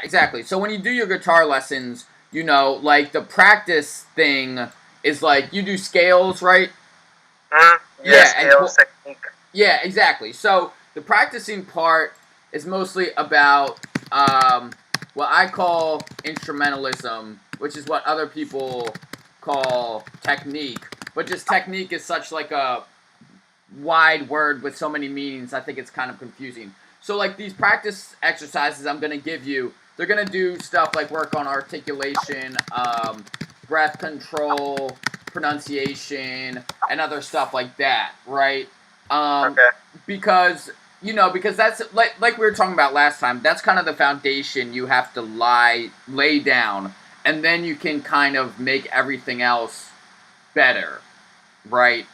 exactly. So when you do your guitar lessons, you know, like the practice thing is like you do scales, right? Yeah, Yeah, and scales, technique. yeah, exactly. So the practicing part is mostly about what I call instrumentalism, which is what other people call technique. But just technique is such like a wide word with so many meanings. I think it's kind of confusing. So like these practice exercises I'm gonna give you, they're gonna do stuff like work on articulation, breath control, pronunciation, and other stuff like that, right? Um, Okay. because because that's like we were talking about last time. That's kind of the foundation you have to lay down, and then you can kind of make everything else better, right?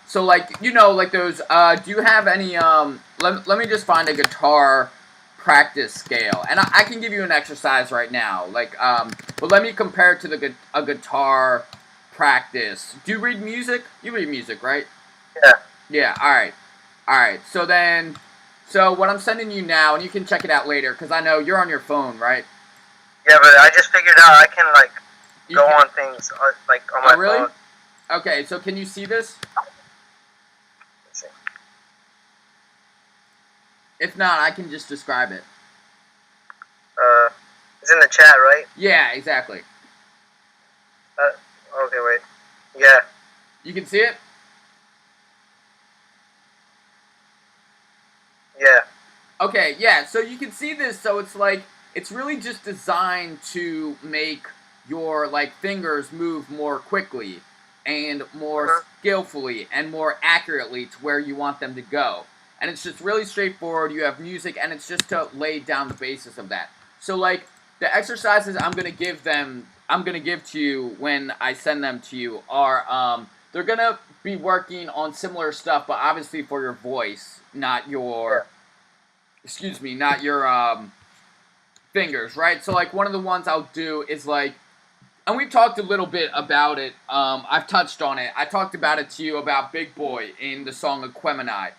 So like like those. Do you have any? Let me just find a guitar practice scale, and I can give you an exercise right now. But let me compare it to a guitar practice. Do you read music? You read music, right? Yeah. Yeah. All right. All right. So what I'm sending you now, and you can check it out later, because I know you're on your phone, right? Yeah, but I just figured out I can like You go can. on things like on Oh, my really? phone. Okay. So can you see this? Let's see. If not, I can just describe it. Uh, it's in the chat, right? Yeah. Exactly. Okay, wait. Yeah. You can see it? Yeah. Okay, yeah, so you can see this, so it's like, it's really just designed to make your, like, fingers move more quickly and more Mhm. skillfully and more accurately to where you want them to go. And it's just really straightforward, you have music, and it's just to lay down the basis of that. So, like, the exercises I'm gonna give to you when I send them to you are, they're gonna be working on similar stuff, but obviously for your voice, not Yeah. your not your fingers, right? So like one of the ones I'll do is like, and we talked a little bit about it. I've touched on it. I talked about it to you about Big Boy in the song Aquemini.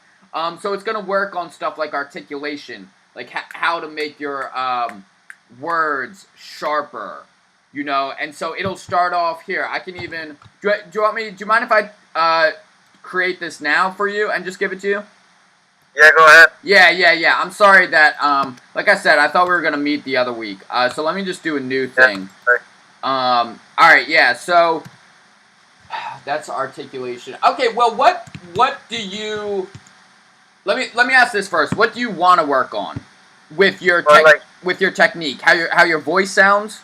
So it's gonna work on stuff like articulation, like how to make your words sharper, And so it'll start off here. I can even do you mind if I create this now for you and just give it to you? Yeah. Go ahead. Yeah. I'm sorry that, like I said, I thought we were gonna meet the other week. So let me just do a new Yeah. thing. Right. All right, yeah. So that's articulation. Okay, well, what do you? Let me ask this first. What do you want to work on with your Well, like, with your technique? How your voice sounds?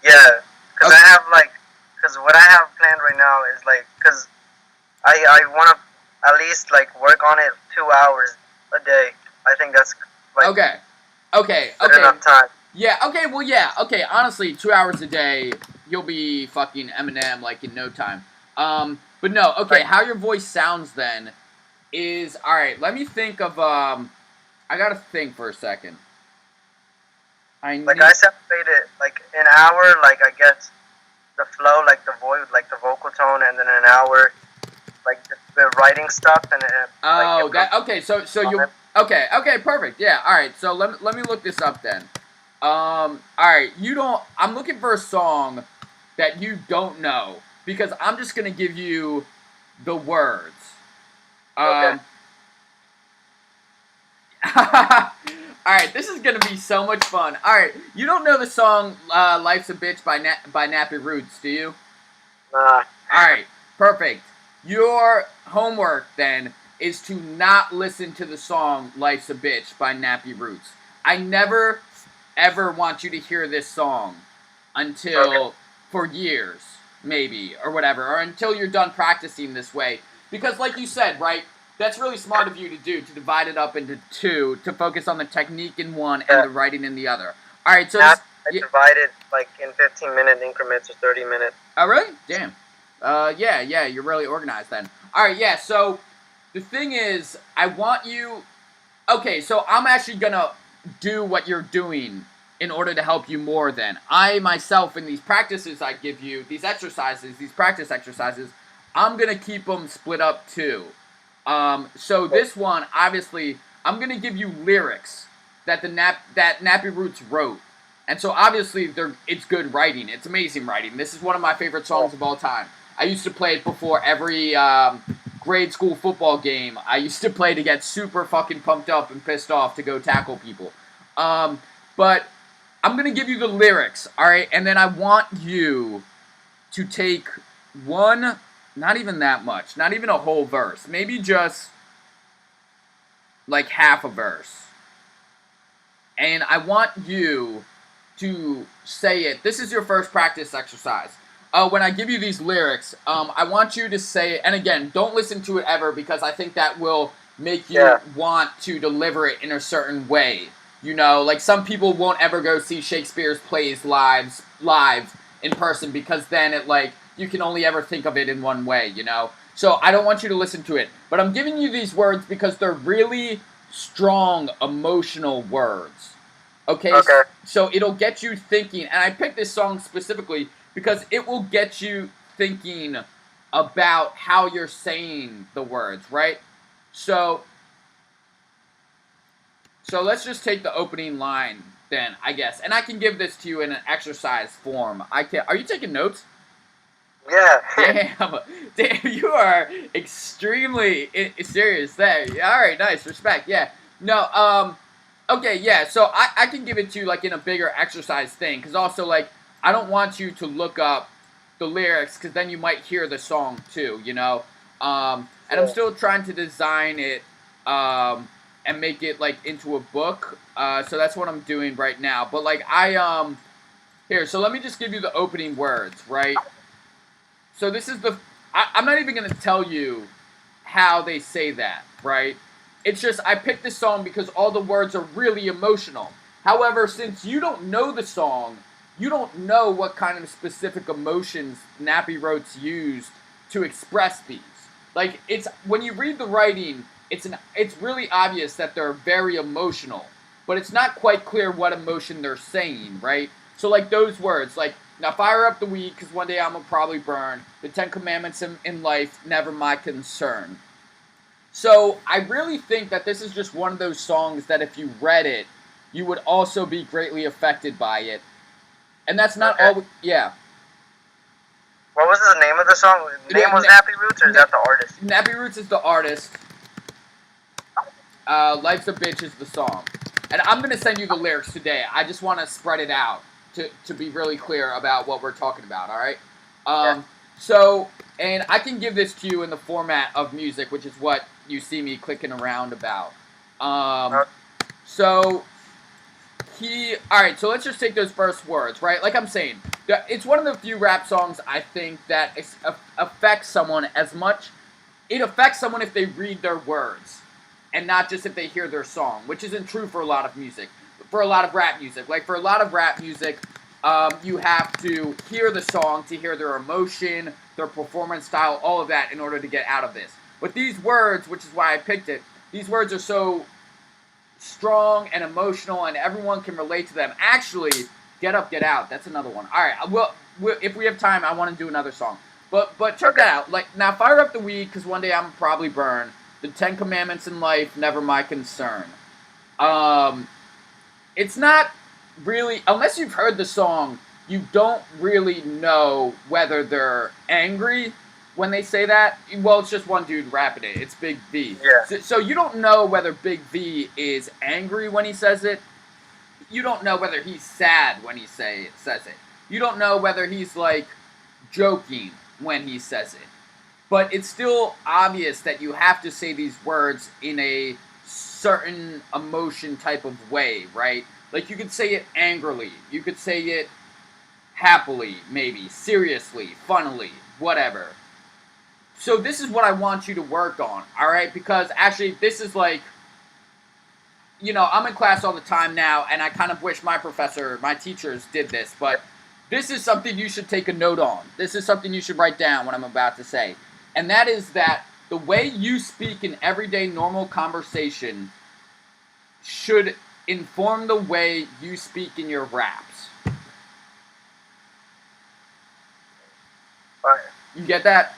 yeah, because Okay. I have like, because what I have planned right now is like, because I want to at least like work on it 2 hours a day. I think that's like Okay. Okay. good Okay. enough time. Yeah. Okay. Well, yeah. Okay. Honestly, 2 hours a day, you'll be fucking Eminem like in no time. But no. Okay. Like, How your voice sounds then is all right. Let me think of I gotta think for a second. I like need. I separated like an hour, like I guess the flow, like the voice, like the vocal tone, and then an hour, like the writing stuff, and like Oh, improve that okay. So on you it. okay? Okay. Perfect. Yeah. All right. So let me look this up then. All right. You don't. I'm looking for a song that you don't know because I'm just gonna give you the words. Okay. Um. Alright, this is gonna be so much fun. Alright, you don't know the song Life's a Bitch by Nappy Roots, do you? Nah. Alright, perfect. Your homework then is to not listen to the song Life's a Bitch by Nappy Roots. I never ever want you to hear this song Okay. until for years, maybe, or whatever, or until you're done practicing this way. Because, like you said, right, that's really smart of you to do, to divide it up into two, to focus on the technique in one and Yeah. the writing in the other. All right, so Now this. I Yeah, divided like in 15-minute increments or 30 minutes. oh, really? Damn. Yeah, you're really organized then. All right, yeah. So the thing is, I want you. Okay, so I'm actually gonna do what you're doing in order to help you more. Then I myself in these practices I give you, these exercises, these practice exercises, I'm gonna keep them split up too. So this one, obviously, I'm gonna give you lyrics that that Nappy Roots wrote. And so obviously it's good writing. It's amazing writing. This is one of my favorite songs of all time. I used to play it before every grade school football game. I used to play to get super fucking pumped up and pissed off to go tackle people. But I'm going to give you the lyrics, all right? And then I want you to take one, not even that much, not even a whole verse, maybe just like half a verse. And I want you to say it. This is your first practice exercise. When I give you these lyrics, I want you to say it. And again, don't listen to it ever, because I think that will make you want to deliver it in a certain way. You know, like some people won't ever go see Shakespeare's plays live in person, because then it like you can only ever think of it in one way, you know? So I don't want you to listen to it. But I'm giving you these words because they're really strong, emotional words. Okay? So it'll get you thinking. And I picked this song specifically because it will get you thinking about how you're saying the words, right? So let's just take the opening line then, I guess. And I can give this to you in an exercise form. Are you taking notes? Yeah. Damn, you are extremely serious there. All right, nice, respect. Yeah. No, okay, yeah. So I can give it to you like in a bigger exercise thing, because also like I don't want you to look up the lyrics, because then you might hear the song too, you know. And I'm still trying to design it and make it like into a book. So that's what I'm doing right now. But like here, so let me just give you the opening words, right? So this is I'm not even going to tell you how they say that, right? It's just, I picked this song because all the words are really emotional. However, since you don't know the song, you don't know what kind of specific emotions Nappy Roots used to express these. Like, when you read the writing, it's really obvious that they're very emotional, but it's not quite clear what emotion they're saying, right? So like those words, like, now fire up the weed, because one day I'm going to probably burn. The 10 Commandments in life, never my concern. So I really think that this is just one of those songs that if you read it, you would also be greatly affected by it. And that's not all. Yeah. What was the name of the song? The name was Nappy Roots, or is that the artist? Nappy Roots is the artist. Life's a Bitch is the song. And I'm going to send you the lyrics today. I just want to spread it out to be really clear about what we're talking about, all right? So, and I can give this to you in the format of music, which is what you see me clicking around about. So, alright, so let's just take those first words, right? Like I'm saying, it's one of the few rap songs I think that affects someone as much. It affects someone if they read their words, and not just if they hear their song, which isn't true for a lot of music. For a lot of rap music. Like, for a lot of rap music, you have to hear the song to hear their emotion, their performance style, all of that in order to get out of this. But these words, which is why I picked it, these words are so strong and emotional, and everyone can relate to them. Actually, Get Up, Get Out, that's another one. All right, if we have time, I want to do another song. But check that out. Like, now fire up the weed, because one day I'm probably burn. The 10 Commandments in life, never my concern. It's not really, unless you've heard the song, you don't really know whether they're angry when they say that. Well, it's just one dude rapping it. It's Big V. Yeah. So you don't know whether Big V is angry when he says it. You don't know whether he's sad when he says it. You don't know whether he's, like, joking when he says it. But it's still obvious that you have to say these words in a certain emotion type of way, right? Like, you could say it angrily, you could say it happily, maybe, seriously, funnily, whatever. So this is what I want you to work on, alright? Because actually, this is like, you know, I'm in class all the time now, and I kind of wish my teachers did this, but this is something you should take a note on. This is something you should write down what I'm about to say. And that is that the way you speak in everyday normal conversation should inform the way you speak in your raps. Fire. You get that?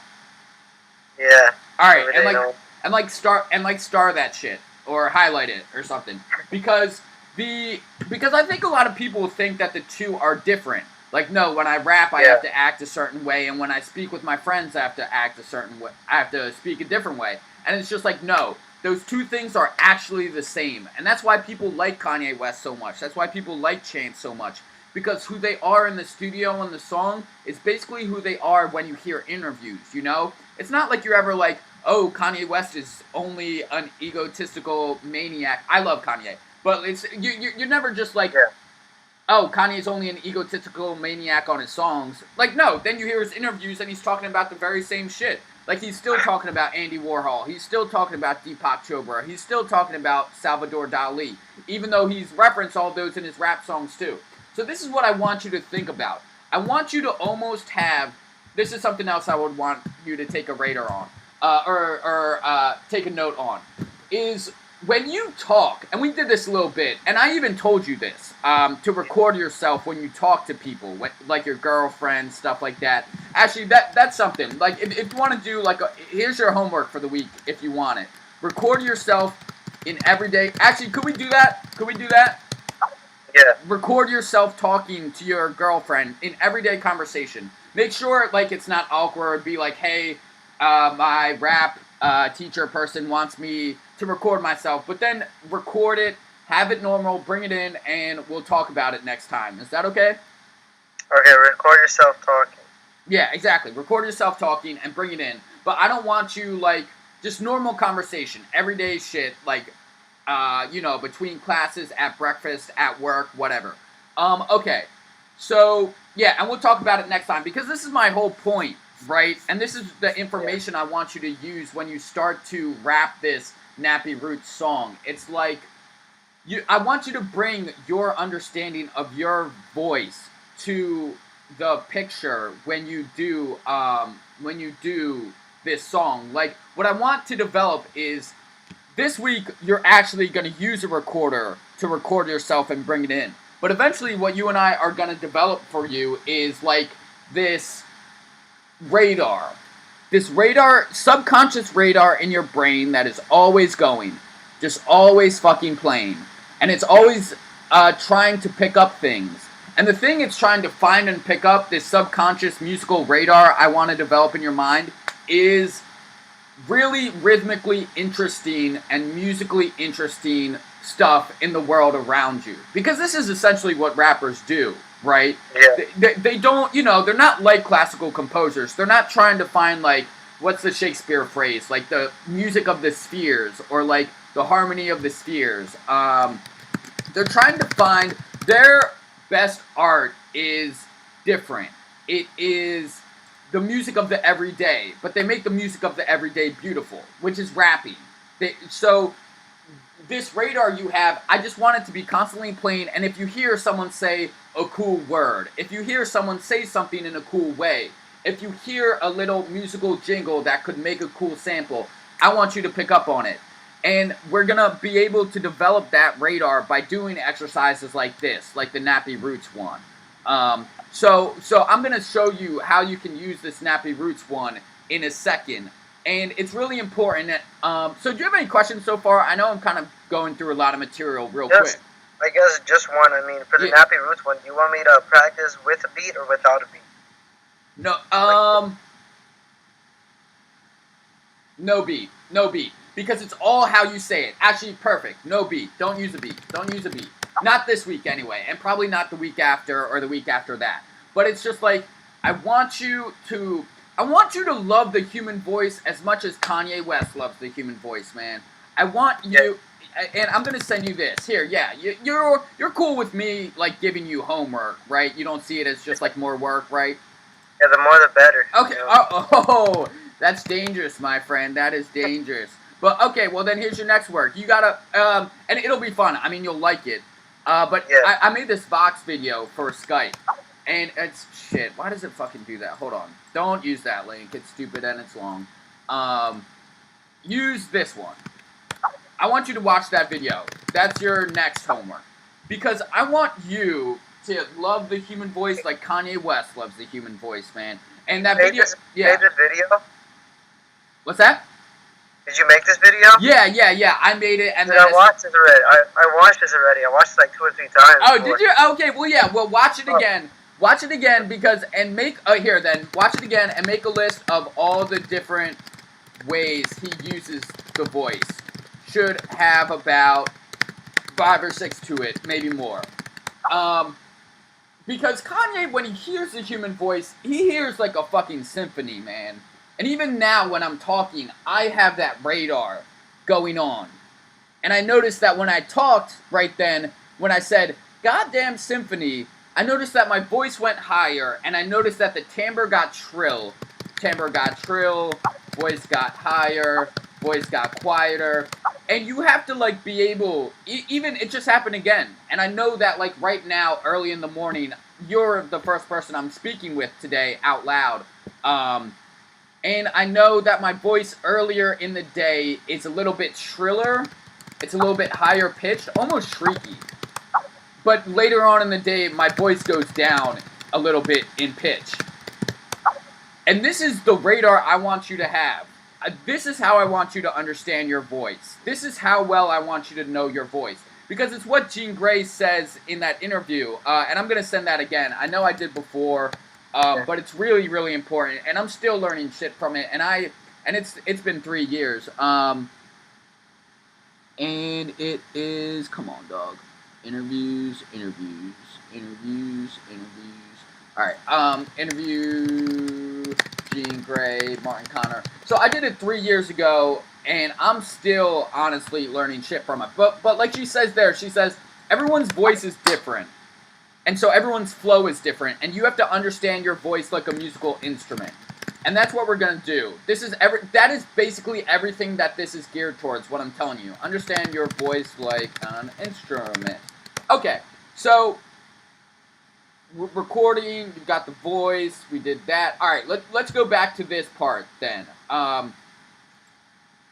Yeah. Alright, and star that shit. Or highlight it or something. Because the because I think a lot of people think that the two are different. Like, no, when I rap, I Yeah. have to act a certain way, and when I speak with my friends, I have to act a certain way. I have to speak a different way, and it's just like, no, those two things are actually the same, and that's why people like Kanye West so much. That's why people like Chance so much, because who they are in the studio and the song is basically who they are when you hear interviews. You know, it's not like you're ever like, oh, Kanye West is only an egotistical maniac. I love Kanye, but it's you're never just like, Yeah. oh, Kanye's only an egotistical maniac on his songs. Like, no, then you hear his interviews and he's talking about the very same shit. Like, he's still talking about Andy Warhol. He's still talking about Deepak Chopra. He's still talking about Salvador Dali, even though he's referenced all those in his rap songs too. So this is what I want you to think about. I want you to almost have, this is something else I would want you to take a radar on, or take a note on, is when you talk, and we did this a little bit, and I even told you this, to record yourself when you talk to people, like your girlfriend, stuff like that. Actually, that's something. Like, if you want to do, like, here's your homework for the week, if you want it. Record yourself in everyday... Actually, could we do that? Could we do that? Yeah. Record yourself talking to your girlfriend in everyday conversation. Make sure, like, it's not awkward. Be like, hey, my rap teacher person wants me to record myself, but then record it, have it normal, bring it in, and we'll talk about it next time. Is that okay? Okay, record yourself talking. Yeah, exactly. Record yourself talking and bring it in. But I don't want you, like, just normal conversation, everyday shit, like, between classes, at breakfast, at work, whatever. Okay. So, yeah, and we'll talk about it next time, because this is my whole point, right? And this is the information I want you to use when you start to rap this Nappy Roots song. It's like, I want you to bring your understanding of your voice to the picture when you do this song. Like, what I want to develop is, this week you're actually going to use a recorder to record yourself and bring it in. But eventually what you and I are going to develop for you is like this radar. This radar, subconscious radar in your brain that is always going. Just always fucking playing. And it's always trying to pick up things. And the thing it's trying to find and pick up, this subconscious musical radar I want to develop in your mind, is really rhythmically interesting and musically interesting stuff in the world around you. Because this is essentially what rappers do, right? Yeah. They don't, they're not like classical composers. They're not trying to find, like, what's the Shakespeare phrase? Like, the music of the spheres, or, like, the harmony of the spheres. They're trying to find, their best art is different. It is the music of the everyday, but they make the music of the everyday beautiful, which is rapping. So this radar you have, I just want it to be constantly playing, and if you hear someone say a cool word, if you hear someone say something in a cool way, if you hear a little musical jingle that could make a cool sample, I want you to pick up on it. And we're going to be able to develop that radar by doing exercises like this, like the Nappy Roots one. So I'm going to show you how you can use this Nappy Roots one in a second. And it's really important. So do you have any questions so far? I know I'm kind of going through a lot of material real quick. I guess just one. I mean, for the Nappy Roots one, do you want me to practice with a beat or without a beat? No, no beat. No beat. Because it's all how you say it. Actually, perfect. No beat. Don't use a beat. Don't use a beat. Not this week anyway, and probably not the week after or the week after that. But it's just like, I want you to love the human voice as much as Kanye West loves the human voice, man. I want you, and I'm gonna send you this. Here, yeah, you're cool with me, like, giving you homework, right? You don't see it as just like more work, right? Yeah, the more the better. Okay. Oh, that's dangerous, my friend. That is dangerous. But okay, well then here's your next work. You gotta, and it'll be fun. I mean, you'll like it. But yeah. I made this Vox video for Skype, and it's shit. Why does it fucking do that? Hold on. Don't use that link. It's stupid and it's long. Use this one. I want you to watch that video. That's your next homework. Because I want you to love the human voice like Kanye West loves the human voice, man. And that video, Made the video? What's that? Did you make this video? Yeah. I made it, and Dude, then I watched this already. I watched this already. I watched it like 2 or 3 times. Oh, before. did you? Okay, well, yeah. Well, watch it again. Watch it again because and make here then. Watch it again and make a list of all the different ways he uses the voice. Should have about 5 or 6 to it, maybe more. Because Kanye, when he hears the human voice, he hears like a fucking symphony, man. And even now, when I'm talking, I have that radar going on. And I noticed that when I talked right then, when I said, goddamn symphony, I noticed that my voice went higher, and I noticed that the timbre got shrill. Timbre got shrill, voice got higher, voice got quieter. And you have to, like, be able, even, it just happened again. And I know that, like, right now, early in the morning, you're the first person I'm speaking with today out loud. And I know that my voice earlier in the day is a little bit shriller. It's a little bit higher pitched, almost shrieky. But later on in the day, my voice goes down a little bit in pitch. And this is the radar I want you to have. This is how I want you to understand your voice. This is how well I want you to know your voice. Because it's what Jean Grey says in that interview. And I'm going to send that again. I know I did before. But it's really, really important, and I'm still learning shit from it. And it's been 3 years. And it is, come on, dog. Interviews. All right. Interview Jean Grey, Martin Connor. So I did it 3 years ago, and I'm still honestly learning shit from it. But like she says there, she says everyone's voice is different. And so everyone's flow is different, and you have to understand your voice like a musical instrument. And that's what we're going to do. That is basically everything that this is geared towards, what I'm telling you. Understand your voice like an instrument. Okay, so recording, you've got the voice, we did that. All right, let's go back to this part then.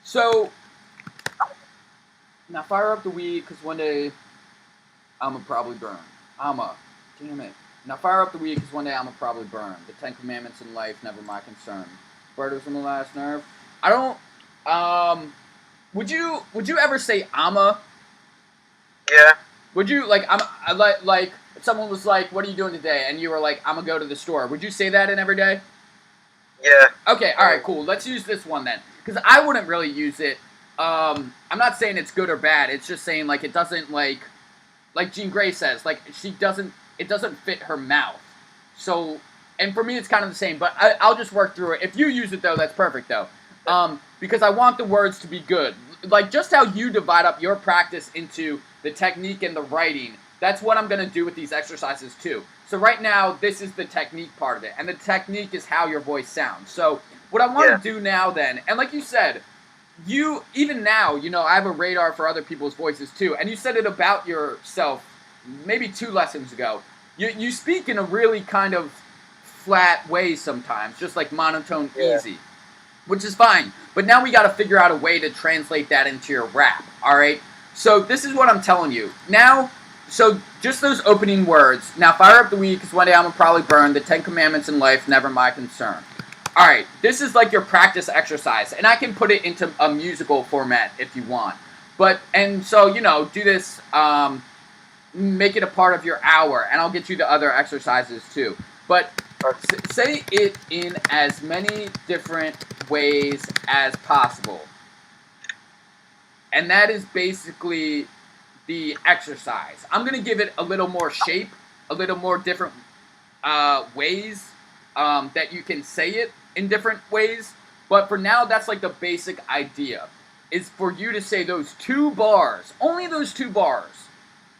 So, now fire up the weed, because one day I'm going to probably burn. Damn it. Now fire up the weed, because one day I'ma probably burn. The 10 Commandments in life, never my concern. Bird was on the last nerve. I don't, would you ever say I'ma? Yeah. Would you, like, like, if someone was like, what are you doing today? And you were like, I'ma go to the store. Would you say that in every day? Yeah. Okay, alright, cool. Let's use this one then. Because I wouldn't really use it. I'm not saying it's good or bad. It's just saying, like, it doesn't, like Jean Grey says, like, it doesn't fit her mouth. So, and for me, it's kind of the same, but I'll just work through it. If you use it, though, that's perfect, though. Because I want the words to be good. Like, just how you divide up your practice into the technique and the writing, that's what I'm going to do with these exercises, too. So right now, this is the technique part of it, and the technique is how your voice sounds. So, what I want to do now, then, and like you said, even now, you know, I have a radar for other people's voices, too, and you said it about yourself maybe 2 lessons ago. You speak in a really kind of flat way sometimes, just like monotone, easy, which is fine. But now we got to figure out a way to translate that into your rap, all right? So this is what I'm telling you. Now, so just those opening words. Now fire up the weed, because one day I'm going to probably burn. The 10 Commandments in life, never my concern. All right, this is like your practice exercise, and I can put it into a musical format if you want. And so, you know, do this, make it a part of your hour, and I'll get you to other exercises too. But say it in as many different ways as possible. And that is basically the exercise. I'm going to give it a little more shape, a little more different ways that you can say it in different ways. But for now, that's like the basic idea, is for you to say those 2 bars, only those 2 bars.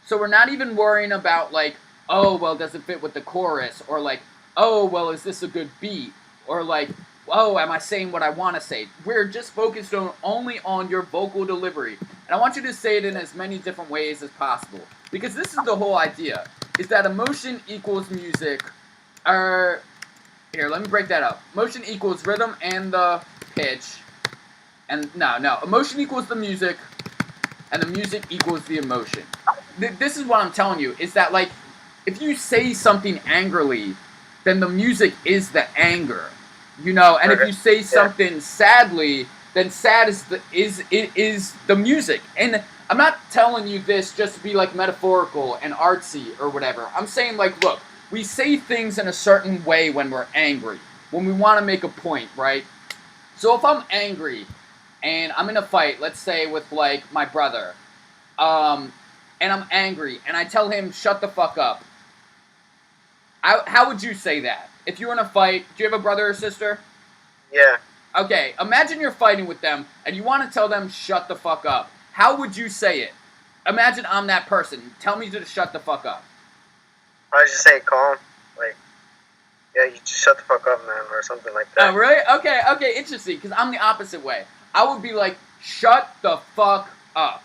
So we're not even worrying about, like, oh, well, does it fit with the chorus? Or, like, oh, well, is this a good beat? Or, like, oh, am I saying what I want to say? We're just focused only on your vocal delivery. And I want you to say it in as many different ways as possible. Because this is the whole idea, is that emotion equals music. Here, let me break that up. Motion equals rhythm and the pitch. And, no. Emotion equals the music, and the music equals the emotion. This is what I'm telling you, is that, like, if you say something angrily, then the music is the anger, you know? And if you say something sadly, then sad is the music. And I'm not telling you this just to be like metaphorical and artsy or whatever. I'm saying like, look, we say things in a certain way when we're angry, when we want to make a point, right? So if I'm angry and I'm in a fight, let's say with like my brother, and I'm angry and I tell him shut the fuck up, how would you say that? If you were in a fight, do you have a brother or sister? Yeah. Okay, imagine you're fighting with them and you want to tell them shut the fuck up. How would you say it? Imagine I'm that person. Tell me to shut the fuck up. I just say calm, like, yeah, you just shut the fuck up, man, or something like that. Oh, really? Okay, interesting, because I'm the opposite way. I would be like, shut the fuck up.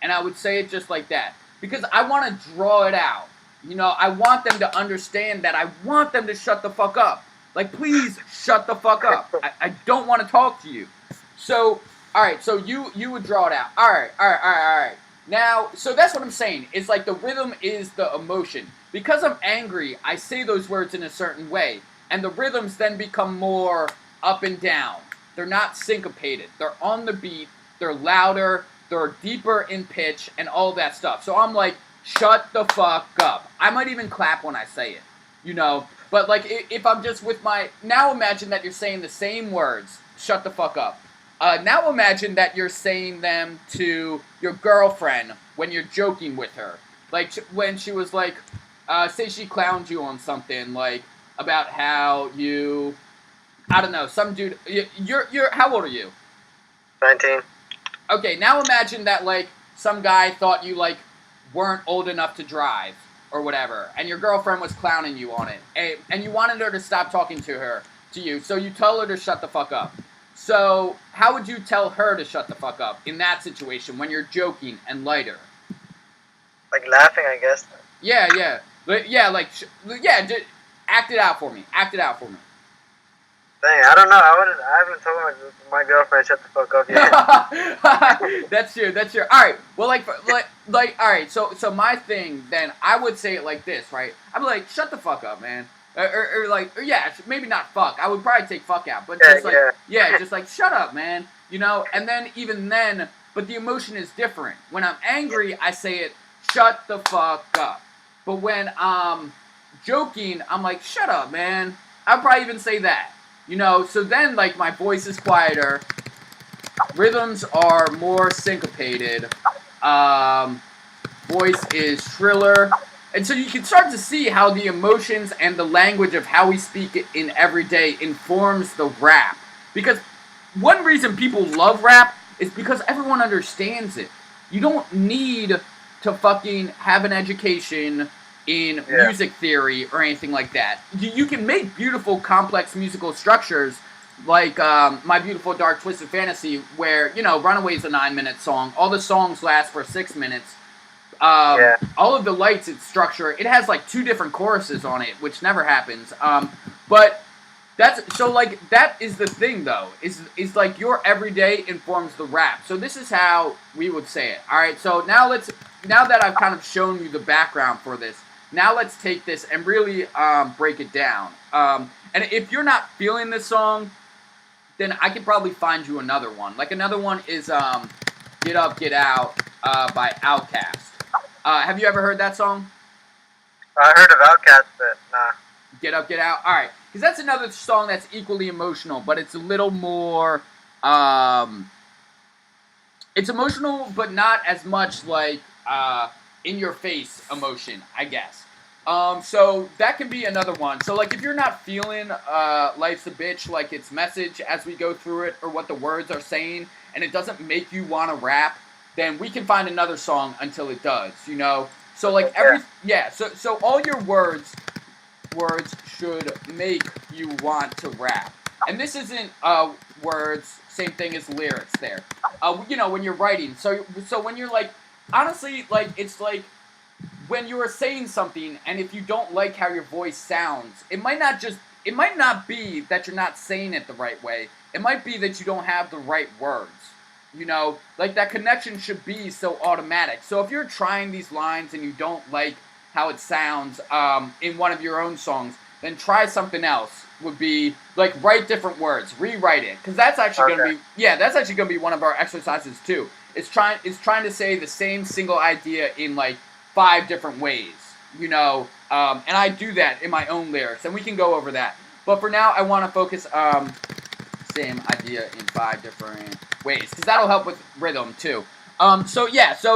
And I would say it just like that. Because I want to draw it out. You know, I want them to understand that I want them to shut the fuck up. Like, please shut the fuck up. I don't want to talk to you. So, alright, so you would draw it out. Alright. Now, so that's what I'm saying. It's like the rhythm is the emotion. Because I'm angry, I say those words in a certain way. And the rhythms then become more up and down. They're not syncopated. They're on the beat. They're louder. They're deeper in pitch and all that stuff. So I'm like, shut the fuck up. I might even clap when I say it. You know? But like, if I'm just with my... Now imagine that you're saying the same words. Shut the fuck up. Now imagine that you're saying them to your girlfriend when you're joking with her. Like, when she was like... say she clowned you on something, like, about how you... I don't know, some dude... You're how old are you? 19. Okay, now imagine that, like, some guy thought you, like, weren't old enough to drive, or whatever, and your girlfriend was clowning you on it, and you wanted her to stop talking to you, so you tell her to shut the fuck up. So, how would you tell her to shut the fuck up in that situation, when you're joking and lighter? Like laughing, I guess. Yeah, just act it out for me. Dang, I don't know. I haven't told my girlfriend shut the fuck up yet. That's true. All right. Well, all right. So my thing then, I would say it like this, right? I'd be like, shut the fuck up, man. Or yeah, maybe not fuck. I would probably take fuck out, but just like, just like, shut up, man. You know. And then even then, but the emotion is different. When I'm angry, I say it, shut the fuck up. But when I'm joking, I'm like, shut up, man. I'll probably even say that. You know, so then, like, my voice is quieter. Rhythms are more syncopated. Voice is shriller. And so you can start to see how the emotions and the language of how we speak it in everyday informs the rap. Because one reason people love rap is because everyone understands it. You don't need to fucking have an education in music theory or anything like that. You can make beautiful, complex musical structures like My Beautiful Dark Twisted Fantasy, where, you know, Runaway's a 9-minute song. All the songs last for 6 minutes. All of the lights, its structure, it has like 2 different choruses on it, which never happens. But that's, so like, that is the thing though, is like your everyday informs the rap. So this is how we would say it. Alright, so now that I've kind of shown you the background for this, now let's take this and really break it down. And if you're not feeling this song, then I could probably find you another one. Like another one is Get Up, Get Out by Outkast. Have you ever heard that song? I heard of Outkast, but nah. Get Up, Get Out? Alright. Because that's another song that's equally emotional, but it's a little more... it's emotional, but not as much like... in-your-face emotion, I guess. So that can be another one. So, like, if you're not feeling Life's a Bitch, like its message as we go through it, or what the words are saying, and it doesn't make you want to rap, then we can find another song until it does, you know? So, like, so all your words should make you want to rap. And this isn't words, same thing as lyrics there. You know, when you're writing. So when you're, like, honestly, like, it's like when you are saying something, and if you don't like how your voice sounds, it might not be that you're not saying it the right way. It might be that you don't have the right words. You know, like, that connection should be so automatic. So if you're trying these lines and you don't like how it sounds in one of your own songs, then try something else. Would be like write different words, rewrite it, because that's actually gonna be that's actually gonna be one of our exercises too. It's trying to say the same single idea in like 5 different ways, and I do that in my own lyrics, and we can go over that. But for now, I want to focus same idea in 5 different ways, because that'll help with rhythm too. So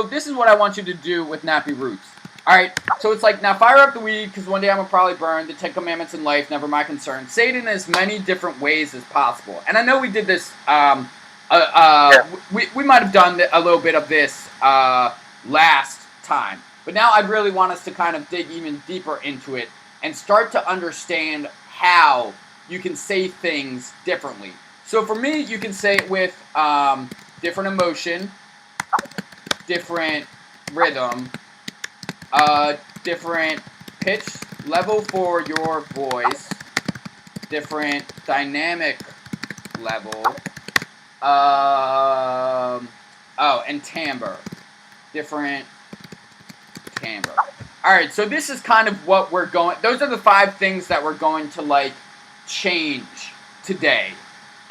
this is what I want you to do with Nappy Roots. Alright, so it's like, now fire up the weed, because one day I'm going to probably burn the 10 commandments in life, never my concern. Say it in as many different ways as possible. And I know we did this, we might have done a little bit of this last time. But now I'd really want us to kind of dig even deeper into it and start to understand how you can say things differently. So for me, you can say it with different emotion, different rhythm, different pitch level for your voice, different dynamic level, and timbre, different timbre. Alright, so this is kind of what we're going, those are the 5 things that we're going to like change today,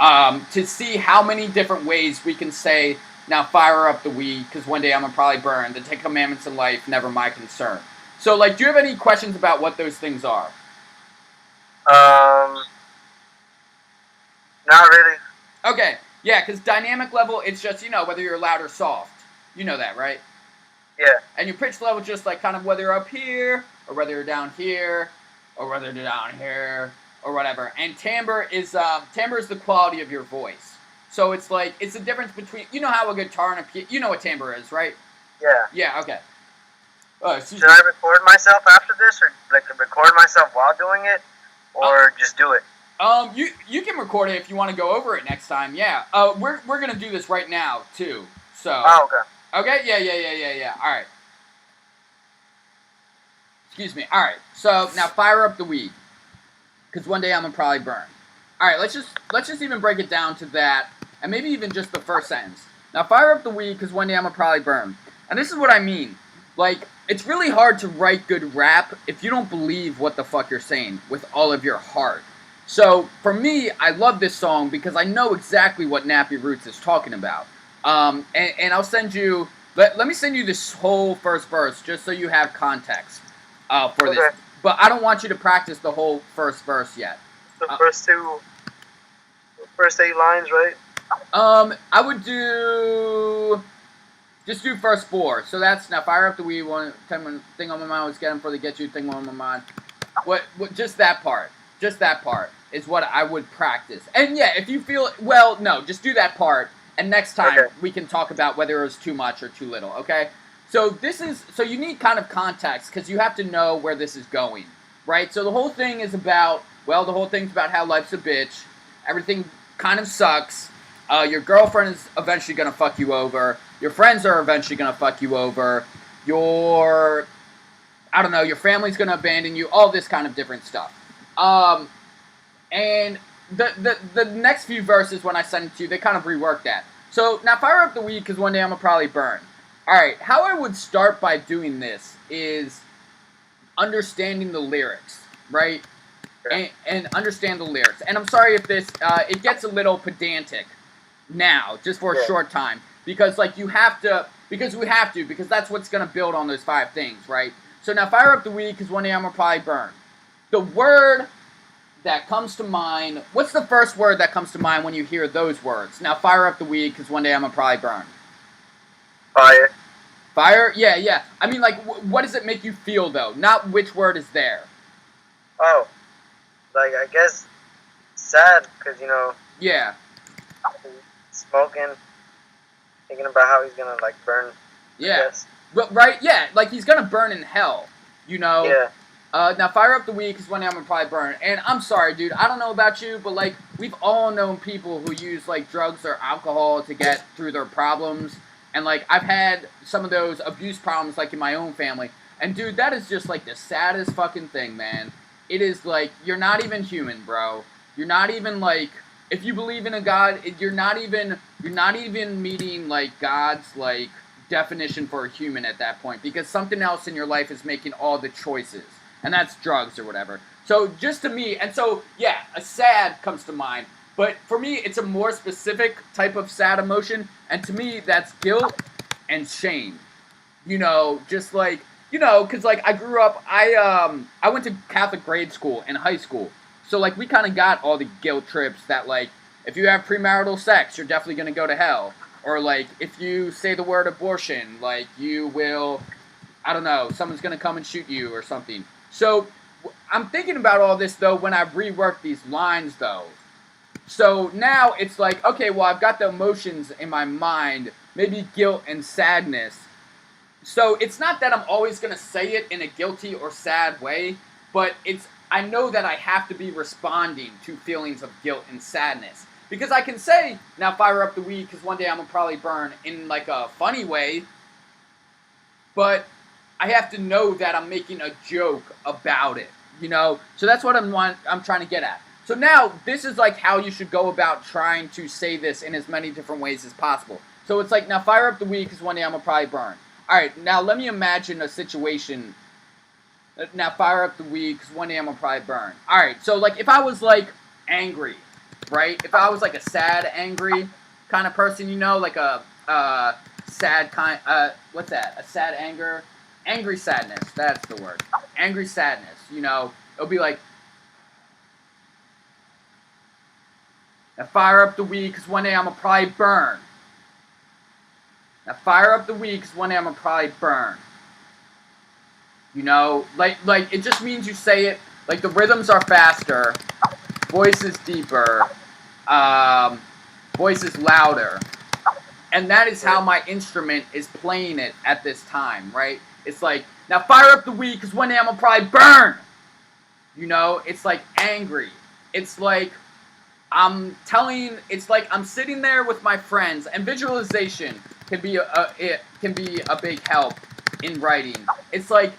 to see how many different ways we can say, now fire up the weed, because one day I'm going to probably burn. The 10 commandments in life, never my concern. So, like, do you have any questions about what those things are? Not really. Okay, yeah, because dynamic level, it's just, whether you're loud or soft. You know that, right? Yeah. And your pitch level, just like kind of whether you're up here, or whether you're down here, or whether you're down here, or whatever. And timbre is the quality of your voice. So it's like, it's the difference between, how a guitar and a piano, you know what timbre is, right? Yeah. Yeah, okay. Should I record myself after this, or like record myself while doing it, or just do it? You can record it if you want to go over it next time, yeah. We're gonna do this right now, too, so. Oh, okay. Okay, yeah, alright. Excuse me, alright, so now fire up the weed, because one day I'm gonna probably burn. Alright, let's just even break it down to that, and maybe even just the first sentence. Now fire up the weed, because one day I'm gonna probably burn. And this is what I mean. Like, it's really hard to write good rap if you don't believe what the fuck you're saying with all of your heart. So, for me, I love this song because I know exactly what Nappy Roots is talking about. And I'll send you, let me send you this whole first verse just so you have context for this. But I don't want you to practice the whole first verse yet. The first 8 lines, right? I would just do first 4. So that's, now fire up the weed, one thing on my mind was get him for the get you thing on my mind. What, just that part. Just that part is what I would practice. And yeah, if you feel, well, no, just do that part. And next time we can talk about whether it was too much or too little, okay? So so you need kind of context because you have to know where this is going, right? So the whole thing is about, the whole thing's about how life's a bitch. Everything kind of sucks. Your girlfriend is eventually going to fuck you over. Your friends are eventually going to fuck you over. Your family's going to abandon you. All this kind of different stuff. And the next few verses, when I send it to you, they kind of rework that. So, now fire up the weed, because one day I'm going to probably burn. Alright, how I would start by doing this is understanding the lyrics, right? And understand the lyrics. And I'm sorry if this, it gets a little pedantic now, just for a short time. Because, like, because that's what's going to build on those 5 things, right? So, now fire up the weed, because one day I'm going to probably burn. The word that comes to mind, what's the first word that comes to mind when you hear those words? Now fire up the weed, because one day I'm going to probably burn. Fire. Fire? Yeah. I mean, like, what does it make you feel, though? Not which word is there. Oh. Like, I guess sad, because, Yeah. Smoking, thinking about how he's going to, like, burn. Yeah. But, right? Yeah, like, he's going to burn in hell, Yeah. Now fire up the weed, because one day I'm going to probably burn. And I'm sorry, dude, I don't know about you, but, like, we've all known people who use, like, drugs or alcohol to get through their problems. And, like, I've had some of those abuse problems, like, in my own family. And, dude, that is just, like, the saddest fucking thing, man. It is, like, you're not even human, bro. You're not even, like, if you believe in a God, you're not even meeting, like, God's, like, definition for a human at that point. Because something else in your life is making all the choices. And that's drugs or whatever. So just to me, and so yeah, a sad comes to mind. But for me, it's a more specific type of sad emotion, and to me, that's guilt and shame. Just like because like I grew up, I went to Catholic grade school in high school, so like we kind of got all the guilt trips that like if you have premarital sex, you're definitely gonna go to hell, or like if you say the word abortion, like you will, I don't know, someone's gonna come and shoot you or something. So I'm thinking about all this though when I rework these lines though. So now it's like, okay, well I've got the emotions in my mind, maybe guilt and sadness. So it's not that I'm always going to say it in a guilty or sad way, but I know that I have to be responding to feelings of guilt and sadness. Because I can say, now fire up the weed because one day I'm going to probably burn in like a funny way, but I have to know that I'm making a joke about it, So that's what I'm trying to get at. So now this is like how you should go about trying to say this in as many different ways as possible. So it's like, now fire up the weed because one day I'm going to probably burn. Alright, now let me imagine a situation. Now fire up the weed because one day I'm going to probably burn. Alright, so like if I was like angry, right? If I was like a sad, angry kind of person, like a sad kind, what's that? A sad anger? Angry sadness, that's the word. Angry sadness, it'll be like, now fire up the weed because one day I'm going to probably burn. Now fire up the weed because one day I'm going to probably burn. Like it just means you say it, like the rhythms are faster, voice is deeper, voice is louder. And that is how my instrument is playing it at this time, right? It's like, now fire up the weed because one day I'm going to probably burn. It's like angry. It's like it's like I'm sitting there with my friends, and visualization can be a big help in writing. It's like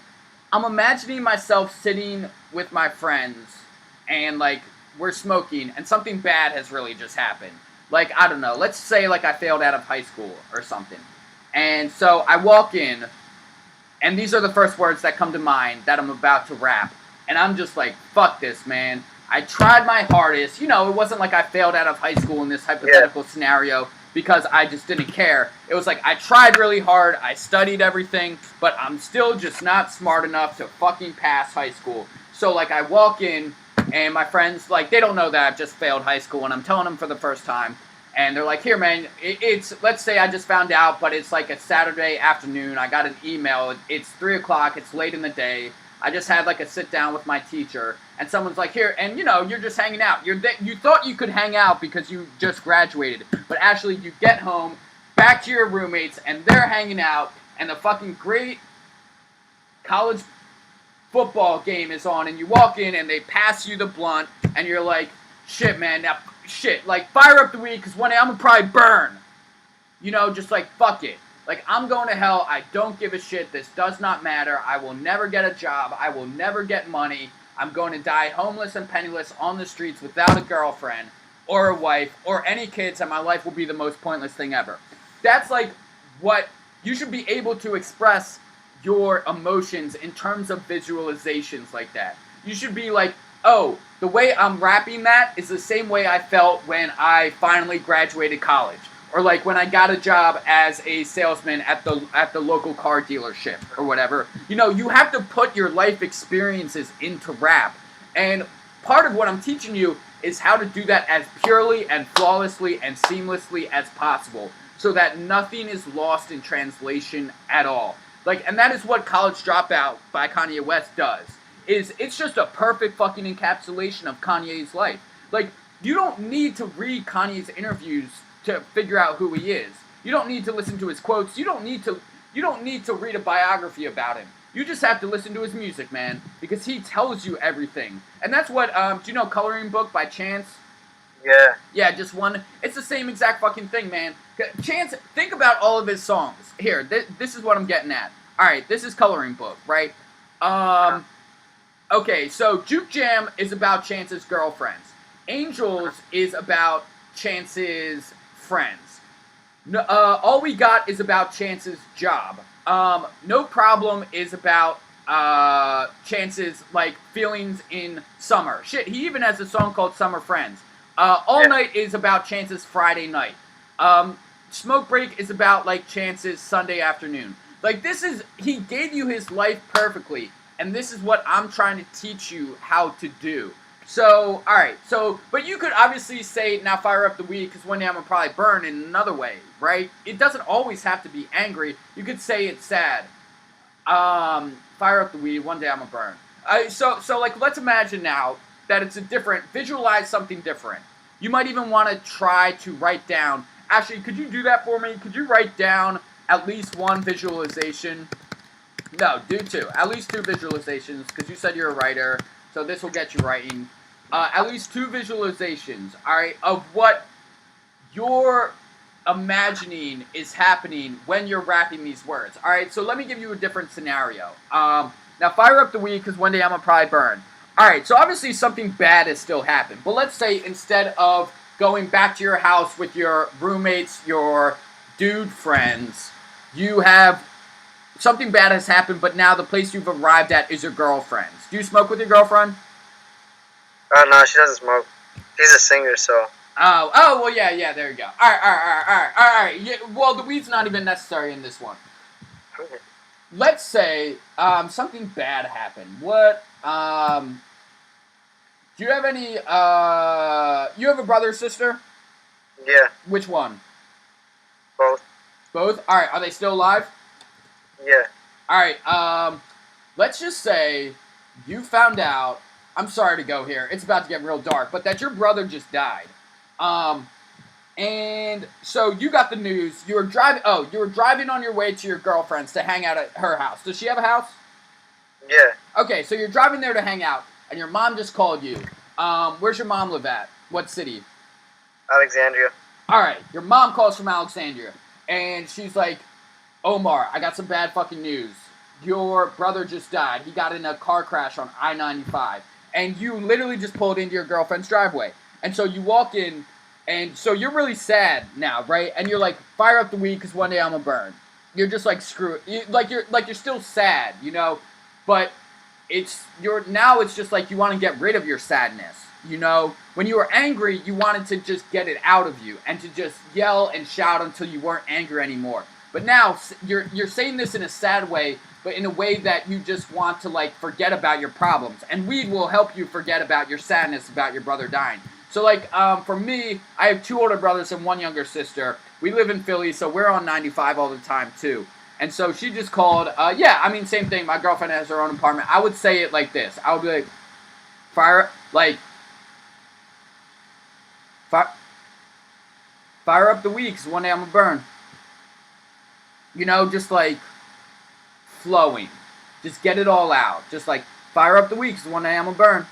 I'm imagining myself sitting with my friends, and like we're smoking, and something bad has really just happened. Like, I don't know, let's say like I failed out of high school or something. And so I walk in, and these are the first words that come to mind that I'm about to rap. And I'm just like, fuck this, man. I tried my hardest. It wasn't like I failed out of high school in this hypothetical scenario because I just didn't care. It was like I tried really hard, I studied everything, but I'm still just not smart enough to fucking pass high school. So like I walk in, and my friends, like, they don't know that I've just failed high school, and I'm telling them for the first time. And they're like, here, man, let's say I just found out, but it's like a Saturday afternoon. I got an email. It's 3 o'clock. It's late in the day. I just had like a sit down with my teacher, and someone's like, here, and you're just hanging out. You thought you could hang out because you just graduated, but actually you get home, back to your roommates, and they're hanging out, and the fucking great college football game is on, and you walk in, and they pass you the blunt, and you're like, shit, man, now, shit, like, fire up the weed, because one day I'm gonna probably burn. Just like, fuck it. Like, I'm going to hell. I don't give a shit. This does not matter. I will never get a job. I will never get money. I'm going to die homeless and penniless on the streets without a girlfriend or a wife or any kids, and my life will be the most pointless thing ever. That's like what you should be able to express your emotions in terms of visualizations like that. You should be like, oh, the way I'm rapping that is the same way I felt when I finally graduated college. Or like when I got a job as a salesman at the local car dealership or whatever. You have to put your life experiences into rap. And part of what I'm teaching you is how to do that as purely and flawlessly and seamlessly as possible, so that nothing is lost in translation at all. Like, and that is what College Dropout by Kanye West does. It's just a perfect fucking encapsulation of Kanye's life. Like, you don't need to read Kanye's interviews to figure out who he is. You don't need to listen to his quotes. You don't need to read a biography about him. You just have to listen to his music, man, because he tells you everything. And that's what do you know Coloring Book by Chance? Yeah. Yeah, just one. It's the same exact fucking thing, man. Chance, think about all of his songs. Here, this is what I'm getting at. All right, this is Coloring Book, right? Okay, so Juke Jam is about Chance's girlfriends. Angels is about Chance's friends. All We Got is about Chance's job. No Problem is about chances like feelings in summer. Shit, he even has a song called Summer Friends. All Yeah. Night is about chances Friday night. Smoke Break is about like chances Sunday afternoon. Like this is he gave you his life perfectly, and this is what I'm trying to teach you how to do. So, all right. So, but you could obviously say now fire up the weed because one day I'm gonna probably burn in another way, right? It doesn't always have to be angry. You could say it's sad. Fire up the weed. One day I'm gonna burn. So like let's imagine now that it's a different. Visualize something different. You might even want to try to write down. Actually, could you do that for me? Could you write down at least one visualization? No, do two. At least two visualizations because you said you're a writer. So this will get you writing. At least two visualizations. All right, of what you're imagining is happening when you're rapping these words. All right, so let me give you a different scenario. Now fire up the weed because one day I'm gonna probably burn. All right, so obviously something bad has still happened, but let's say instead of going back to your house with your roommates, your dude friends, you have something bad has happened, but now the place you've arrived at is your girlfriend's. Do you smoke with your girlfriend? Oh no, she doesn't smoke. She's a singer, so. Well, yeah, there you go. All right. Yeah, well, the weed's not even necessary in this one. Let's say something bad happened. What? Do you have any? You have a brother or sister? Yeah, Which one? both. Both. All right. Are they still alive? Yeah. All right. Let's just say you found out. I'm sorry to go here. It's about to get real dark, but that your brother just died. And so you got the news. You were driving. Oh, you were driving on your way to your girlfriend's to hang out at her house. Does she have a house? Yeah. Okay, so you're driving there to hang out, and your mom just called you. Where's your mom live at? What city? Alexandria. All right, your mom calls from Alexandria, and she's like, Omar, I got some bad fucking news. Your brother just died. He got in a car crash on I-95. And you literally just pulled into your girlfriend's driveway. And so you walk in, and so you're really sad now, right? And you're like, fire up the weed because one day I'm gonna burn. You're just like, screw it. You're still sad, you know? But it's just like you want to get rid of your sadness. You know, when you were angry, you wanted to just get it out of you and to just yell and shout until you weren't angry anymore. But now you're saying this in a sad way, but in a way that you just want to like forget about your problems. And weed will help you forget about your sadness about your brother dying. So like for me, I have two older brothers and one younger sister. We live in Philly, so we're on 95 all the time too. And so she just called. Same thing. My girlfriend has her own apartment. I would say it like this. I would be like, fire up the weed, 'cause one day I'm gonna burn. You know, just like flowing. Just get it all out. Just like fire up the weed, 'cause one day I'm gonna burn.